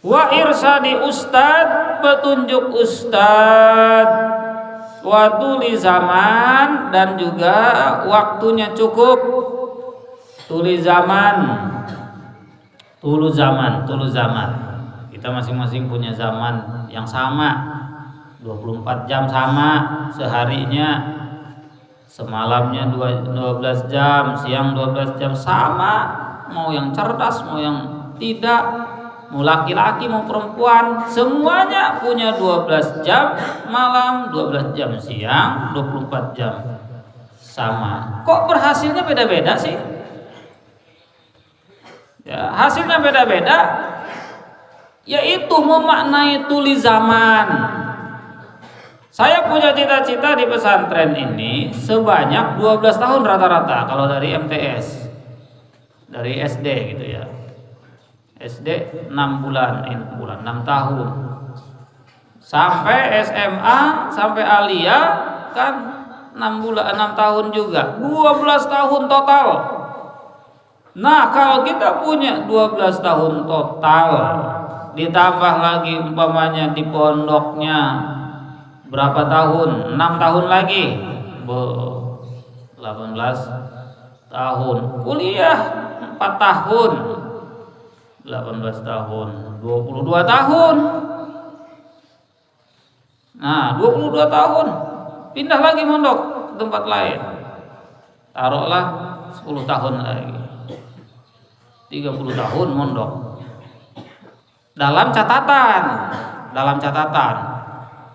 wa irsadi ustad, petunjuk ustad, wa tuli zaman, dan juga waktunya cukup. Tuli zaman, tulu zaman. Kita masing-masing punya zaman yang sama, 24 jam sama seharinya, semalamnya 12 jam, siang 12 jam sama. Mau yang cerdas, mau yang tidak, mau laki-laki mau perempuan, semuanya punya 12 jam malam, 12 jam siang, 24 jam sama. Kok berhasilnya beda-beda sih? Ya, hasilnya beda-beda, yaitu memaknai tuli zaman. Saya punya cita-cita di pesantren ini sebanyak 12 tahun rata-rata kalau dari MTS. Dari SD gitu ya. SD 6 bulan, 6 tahun. Sampai SMA, sampai aliyah kan 6 tahun juga. 12 tahun total. Nah, kalau kita punya 12 tahun total, ditambah lagi umpamanya di pondoknya berapa tahun? 6 tahun lagi. 18 tahun. Kuliah 4 tahun. 18 tahun, 22 tahun. Nah, 22 tahun. Pindah lagi mondok ke tempat lain. Taruhlah 10 tahun lagi. 30 tahun mondok. Dalam catatan.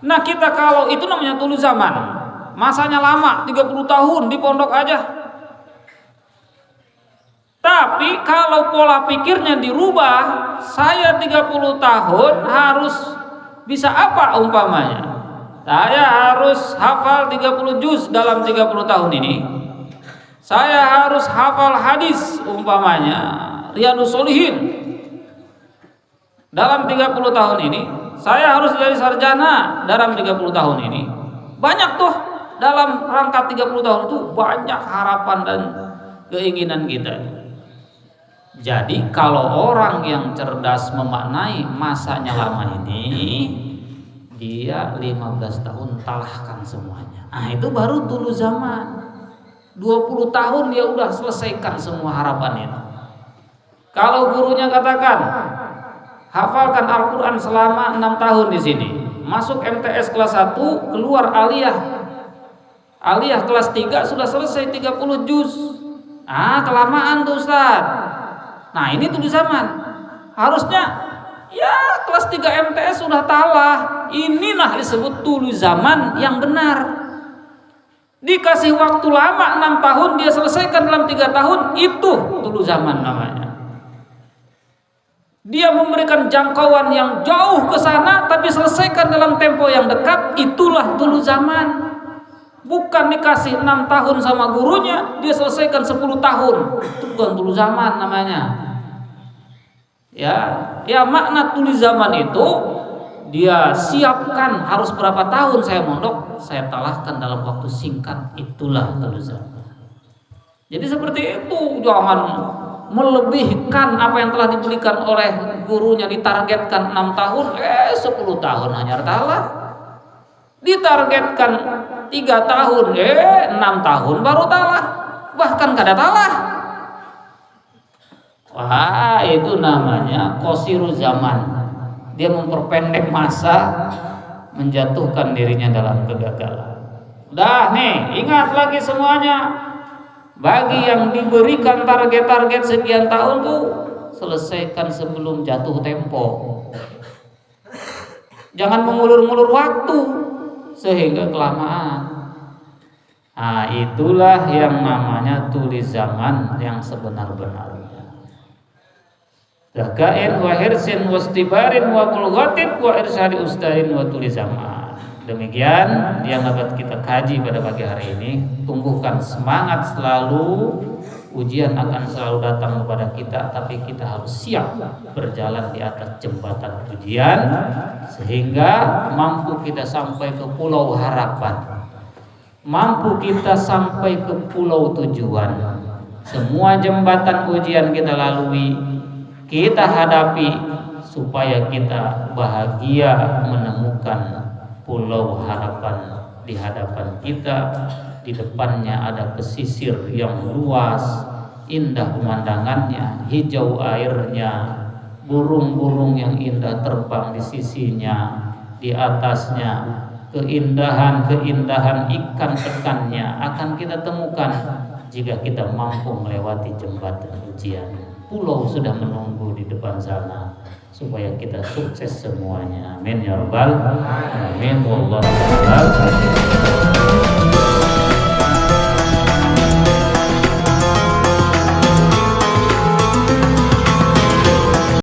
Nah, kita kalau itu namanya tulu zaman. Masanya lama, 30 tahun di pondok aja. Tapi kalau pola pikirnya dirubah, saya 30 tahun harus bisa apa umpamanya? Saya harus hafal 30 juz dalam 30 tahun ini. Saya harus hafal hadis umpamanya Riyadhus Shalihin dalam 30 tahun ini. Saya harus jadi sarjana dalam 30 tahun ini. Banyak tuh dalam rangka 30 tahun itu, banyak harapan dan keinginan kita. Jadi kalau orang yang cerdas memaknai masanya lama ini, dia 15 tahun talahkan semuanya. Nah, itu baru dulu zaman. 20 tahun dia udah selesaikan semua harapan itu. Kalau gurunya katakan hafalkan Al-Quran selama 6 tahun di sini, masuk MTS kelas 1, keluar aliyah kelas 3 sudah selesai 30 juz. Kelamaan tuh Ustaz. Nah, ini tuh di zaman. Harusnya ya kelas 3 MTS sudah talah. Inilah disebut tulu zaman yang benar. Dikasih waktu lama 6 tahun, dia selesaikan dalam 3 tahun, itu tulu zaman namanya. Dia memberikan jangkauan yang jauh ke sana, tapi selesaikan dalam tempo yang dekat, itulah tulu zaman. Bukan dikasih 6 tahun sama gurunya, dia selesaikan 10 tahun. Itu bukan tulu zaman namanya. Ya makna tulu zaman itu, dia siapkan harus berapa tahun saya mondok, saya talahkan dalam waktu singkat. Itulah tulu zaman. Jadi seperti itu, jangan melebihkan apa yang telah diberikan oleh gurunya. Ditargetkan 6 tahun, 10 tahun hanya talah. Ditargetkan 3 tahun, 6 tahun baru talah. Bahkan kada talah. Wah, itu namanya qasiru zaman. Dia memperpendek masa, menjatuhkan dirinya dalam kegagalan. Dah nih, ingat lagi semuanya. Bagi yang diberikan target-target sekian tahun tuh, selesaikan sebelum jatuh tempo. Jangan mengulur-ngulur waktu sehingga kelamaan. Nah, itulah yang namanya tuli zaman yang sebenar-benarnya. Zakain wa hirsin wa istibarin wa bulghatin wa irsadi ustadin wa tuli zaman. Demikian yang dapat kita kaji pada pagi hari ini. Tumbuhkan semangat selalu. Ujian akan selalu datang kepada kita, tapi kita harus siap berjalan di atas jembatan ujian sehingga mampu kita sampai ke pulau harapan, mampu kita sampai ke pulau tujuan. Semua jembatan ujian kita lalui, kita hadapi supaya kita bahagia menemukan pulau harapan di hadapan kita. Di depannya ada pesisir yang luas, indah pemandangannya, hijau airnya, burung-burung yang indah terbang di sisinya, di atasnya keindahan-keindahan ikan tekannya akan kita temukan jika kita mampu melewati jembatan ujian. Pulau sudah menunggu di depan sana supaya kita sukses semuanya. Amin ya rabbal alamin. Wallahu a'lam.